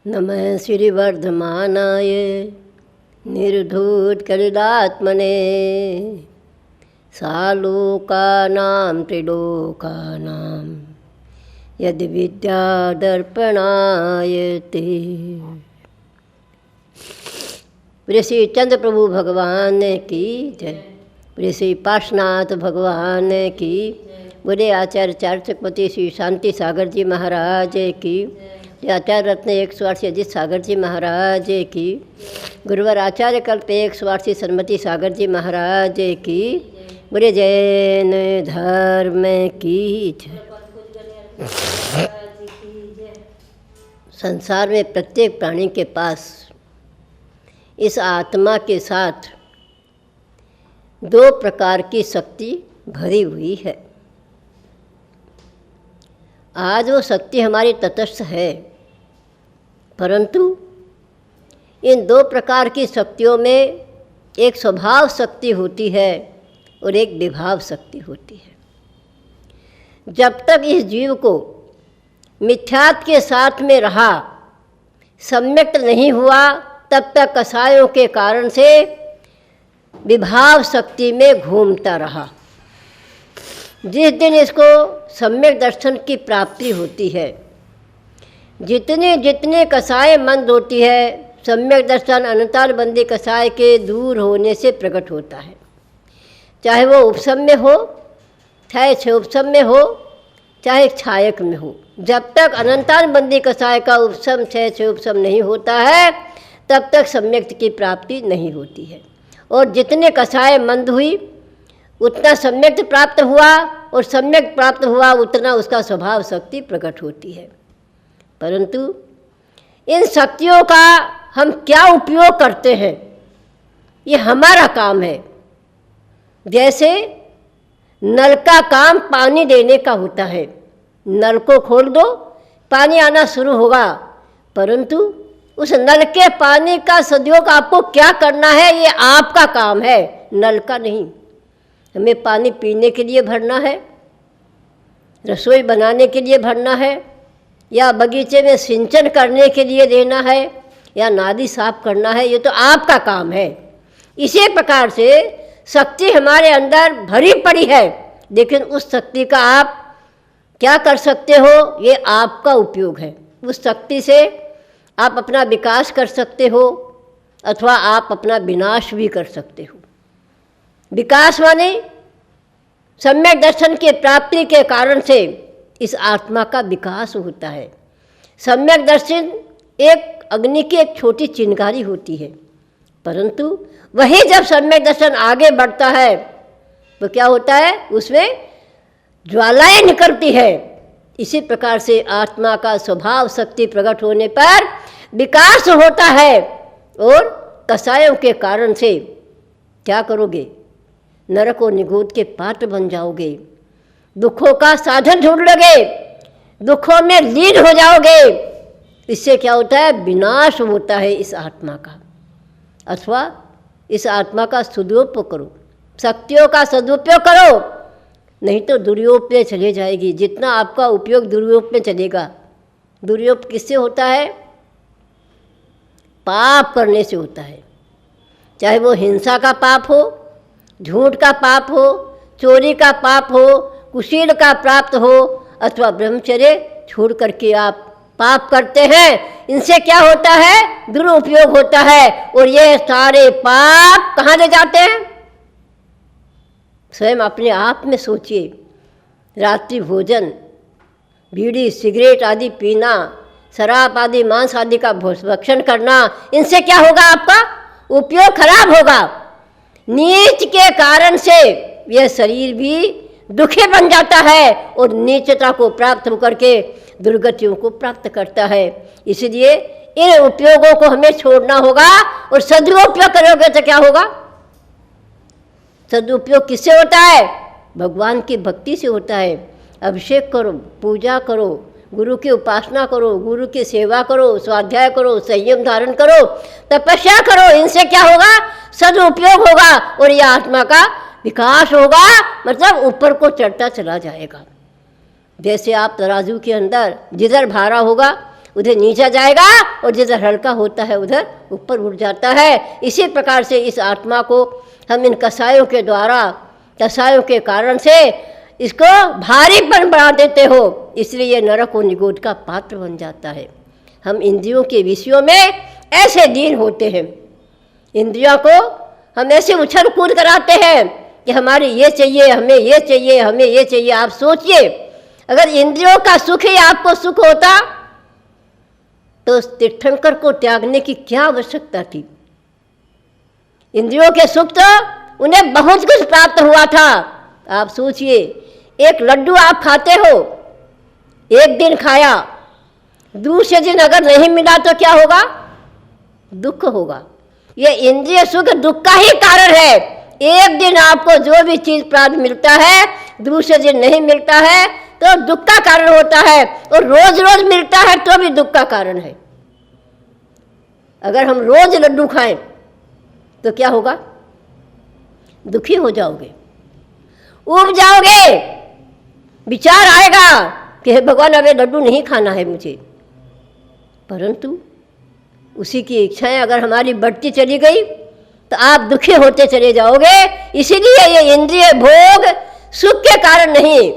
नमः श्रीवर्धमानाय निर्धूतकलिदात्मने सालोकानां त्रिलोकानां यदि विद्यादर्पणाय ते। श्री चंद्र प्रभु भगवान की जय। श्री पार्श्वनाथ भगवान की, बुरे आचार्य चार्चकपति श्री शांति सागर जी महाराज की, आचार्य रत्न 108 अजित सागर जी महाराज की, गुरुवर आचार्य कल्प 108 सन्मति सागर जी महाराज की, बुरे जैन धर्म की जय। संसार में प्रत्येक प्राणी के पास इस आत्मा के साथ दो प्रकार की शक्ति भरी हुई है। आज वो शक्ति हमारी तटस्थ है, परंतु इन दो प्रकार की शक्तियों में एक स्वभाव शक्ति होती है और एक विभाव शक्ति होती है। जब तक इस जीव को मिथ्यात्व के साथ में रहा, सम्यक्त नहीं हुआ, तब तक कसायों के कारण से विभाव शक्ति में घूमता रहा। जिस दिन इसको सम्यक दर्शन की प्राप्ति होती है, जितने जितने कसाय मंद होती है, सम्यक दर्शन अनंताल बंदी कसाय के दूर होने से प्रकट होता है। चाहे वो उपशम में हो, चाहे क्षोपशम में हो, चाहे छायक में हो, जब तक अनंताल बंदी कसाय का उपशम क्षोपशम नहीं होता है, तब तक सम्यक की प्राप्ति नहीं होती है। और जितने कसाय मंद हुई उतना सम्यक प्राप्त हुआ, और सम्यक प्राप्त हुआ उतना उसका स्वभाव शक्ति प्रकट होती है। परंतु इन शक्तियों का हम क्या उपयोग करते हैं, ये हमारा काम है। जैसे नल का काम पानी देने का होता है, नल को खोल दो पानी आना शुरू होगा, परंतु उस नल के पानी का सदुपयोग आपको क्या करना है, ये आपका काम है, नल का नहीं। हमें पानी पीने के लिए भरना है, रसोई बनाने के लिए भरना है, या बगीचे में सिंचन करने के लिए देना है, या नाली साफ करना है, ये तो आपका काम है। इसी प्रकार से शक्ति हमारे अंदर भरी पड़ी है, लेकिन उस शक्ति का आप क्या कर सकते हो, ये आपका उपयोग है। उस शक्ति से आप अपना विकास कर सकते हो, अथवा आप अपना विनाश भी कर सकते हो। विकास माने सम्यक दर्शन की प्राप्ति के कारण से इस आत्मा का विकास होता है। सम्यक दर्शन एक अग्नि की एक छोटी चिंगारी होती है, परंतु वही जब सम्यक दर्शन आगे बढ़ता है तो क्या होता है, उसमें ज्वालाएं निकलती है। इसी प्रकार से आत्मा का स्वभाव शक्ति प्रकट होने पर विकास होता है, और कसायों के कारण से क्या करोगे, नरक और निगोद के पात्र बन जाओगे, दुखों का साधन ढूंढ लोगे, दुखों में लीन हो जाओगे। इससे क्या होता है, विनाश होता है इस आत्मा का। अथवा इस आत्मा का सदुपयोग करो, शक्तियों का सदुपयोग करो, नहीं तो दुरुपयोग में चले जाएगी। जितना आपका उपयोग दुरुपयोग में चलेगा, दुरुपयोग किससे होता है, पाप करने से होता है। चाहे वो हिंसा का पाप हो, झूठ का पाप हो, चोरी का पाप हो, कुशील का प्राप्त हो, अथवा ब्रह्मचर्य छोड़ करके आप पाप करते हैं, इनसे क्या होता है, दुरुपयोग होता है। और ये सारे पाप कहाँ ले जाते हैं, स्वयं अपने आप में सोचिए। रात्रि भोजन, बीड़ी सिगरेट आदि पीना, शराब आदि मांस आदि का भक्षण करना, इनसे क्या होगा, आपका उपयोग खराब होगा। नीच के कारण से यह शरीर भी दुखी बन जाता है, और नीचता को प्राप्त होकर के दुर्गतियों को प्राप्त करता है। इसलिए इन उपयोगों को हमें छोड़ना होगा, और सदुपयोग करोगे तो क्या होगा, सदुपयोग किससे होता है, भगवान की भक्ति से होता है। अभिषेक करो, पूजा करो, गुरु की उपासना करो, गुरु की सेवा करो, स्वाध्याय करो, संयम धारण करो, तपस्या करो, इनसे क्या होगा, सदुपयोग होगा, और यह आत्मा का विकास होगा, मतलब ऊपर को चढ़ता चला जाएगा। जैसे आप तराजू के अंदर जिधर भारा होगा उधर नीचा जाएगा और जिधर हल्का होता है उधर ऊपर उठ जाता है। इसी प्रकार से इस आत्मा को हम इन कसायों के द्वारा, कसायों के कारण से इसको भारीपन बढ़ा देते हो, इसलिए ये नरक और निगोद का पात्र बन जाता है। हम इंद्रियों के विषयों में ऐसे लीन होते हैं, इंद्रियों को हम ऐसे उछल कूद कराते हैं कि हमारे ये चाहिए, हमें ये चाहिए, हमें ये चाहिए। आप सोचिए, अगर इंद्रियों का सुख ही आपको सुख होता तो उस तीर्थंकर को त्यागने की क्या आवश्यकता थी। इंद्रियों के सुख तो उन्हें बहुत कुछ प्राप्त हुआ था। आप सोचिए, एक लड्डू आप खाते हो, एक दिन खाया, दूसरे दिन अगर नहीं मिला तो क्या होगा? दुख होगा। ये इंद्रिय सुख दुख का ही कारण है। एक दिन आपको जो भी चीज प्राप्त मिलता है, दूसरे दिन नहीं मिलता है तो दुख का कारण होता है, और रोज रोज मिलता है तो भी दुख का कारण है। अगर हम रोज लड्डू खाएं तो क्या होगा? दुखी हो जाओगे, उब जाओगे, विचार आएगा कि हे भगवान अब ये लड्डू नहीं खाना है मुझे। परंतु उसी की इच्छाएं अगर हमारी बढ़ती चली गई तो आप दुखी होते चले जाओगे। इसीलिए ये इंद्रिय भोग सुख के कारण नहीं,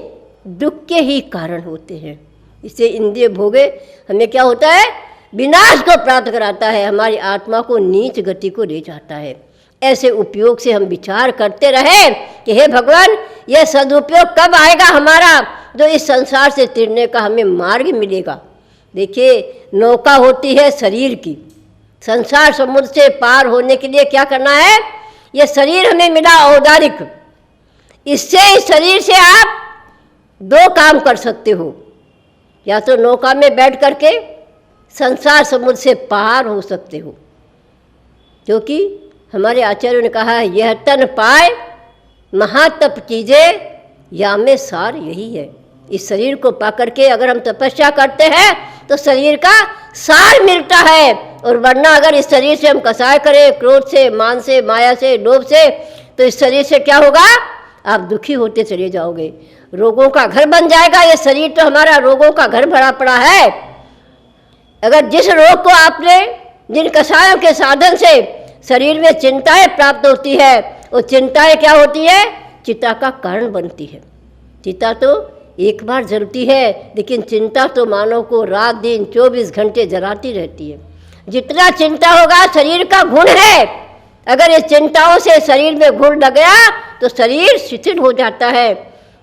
दुख के ही कारण होते हैं। इससे इंद्रिय भोगे हमें क्या होता है? विनाश को प्राप्त कराता है, हमारी आत्मा को नीच गति को ले जाता है। ऐसे उपयोग से हम विचार करते रहे कि हे भगवान, यह सदुपयोग कब आएगा हमारा, जो इस संसार से तिरने का हमें मार्ग मिलेगा। देखिए, नौका होती है शरीर की, संसार समुद्र से पार होने के लिए क्या करना है? यह शरीर हमें मिला औदारिक, इससे इस शरीर से आप दो काम कर सकते हो। या तो नौका में बैठ करके संसार समुद्र से पार हो सकते हो, क्योंकि हमारे आचार्यों ने कहा है, यह तन पाए महातप कीजिए, या में सार यही है। इस शरीर को पा करके अगर हम तपस्या करते हैं तो शरीर का सार मिलता है, और वरना अगर इस शरीर से हम कसाय करें, क्रोध से, मान से, माया से, लोभ से, तो इस शरीर से क्या होगा? आप दुखी होते चले जाओगे, रोगों का घर बन जाएगा। ये शरीर तो हमारा रोगों का घर भरा पड़ा है। अगर जिस रोग को आपने, जिन कसायों के साधन से शरीर में चिंताएं प्राप्त होती है, वो चिंताएं क्या होती है? चिता का कारण बनती है। चिता तो एक बार जलती है, लेकिन चिंता तो मानव को रात दिन 24 घंटे जलाती रहती है। जितना चिंता होगा शरीर का गुण है, अगर इस चिंताओं से शरीर में घुन लग गया तो शरीर शिथिल हो जाता है,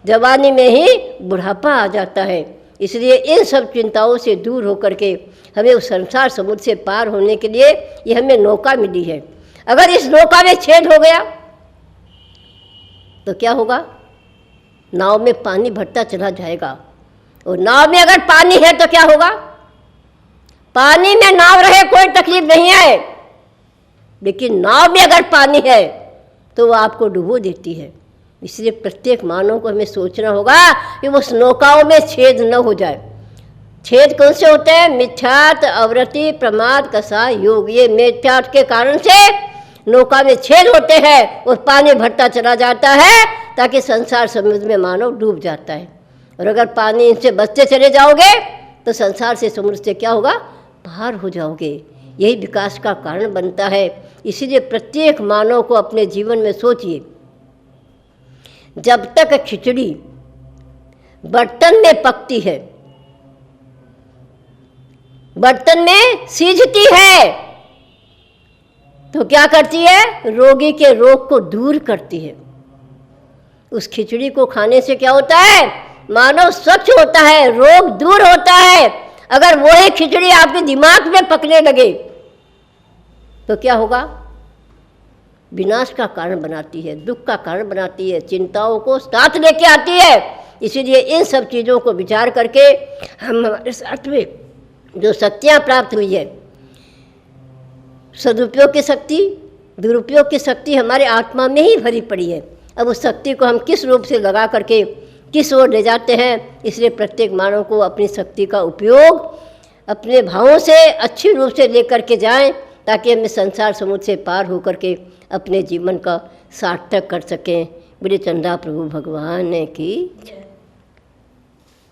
जवानी में ही बुढ़ापा आ जाता है। इसलिए इन सब चिंताओं से दूर होकर के हमें उस संसार समुद्र से पार होने के लिए ये हमें नौका मिली है। अगर इस नौका में छेद हो गया तो क्या होगा? नाव में पानी भरता चला जाएगा, और नाव में अगर पानी है तो क्या होगा? पानी में नाव रहे कोई तकलीफ नहीं है, लेकिन नाव में अगर पानी है तो वो आपको डुबो देती है। इसलिए प्रत्येक मानव को हमें सोचना होगा कि उस नौकाओं में छेद न हो जाए। छेद कौन से होते हैं? मिथ्यात्व, अवृत्ति, प्रमाद, कसाय, योग। ये मिथ्यात्व के कारण से नौका में छेद होते हैं और पानी भरता चला जाता है, ताकि संसार समुद्र में मानव डूब जाता है। और अगर पानी इनसे बचते चले जाओगे तो संसार से समुद्र से क्या होगा? पार हो जाओगे। यही विकास का कारण बनता है। इसीलिए प्रत्येक मानव को अपने जीवन में सोचिए, जब तक खिचड़ी बर्तन में पकती है, बर्तन में सीझती है, तो क्या करती है? रोगी के रोग को दूर करती है। उस खिचड़ी को खाने से क्या होता है? मानव स्वच्छ होता है, रोग दूर होता है। अगर वही खिचड़ी आपके दिमाग में पकने लगे तो क्या होगा? विनाश का कारण बनाती है, दुख का कारण बनाती है, चिंताओं को साथ लेके आती है। इसीलिए इन सब चीज़ों को विचार करके हम हमारे साथ में जो शक्तियाँ प्राप्त हुई है, सदुपयोग की शक्ति, दुरुपयोग की शक्ति हमारे आत्मा में ही भरी पड़ी है। अब उस शक्ति को हम किस रूप से लगा करके किस ओर ले जाते हैं, इसलिए प्रत्येक मानव को अपनी शक्ति का उपयोग अपने भावों से अच्छी रूप से लेकर के जाएं, ताकि हम संसार समुद्र से पार होकर के अपने जीवन का सार्थक कर सकें। बोले चंदा प्रभु भगवान की।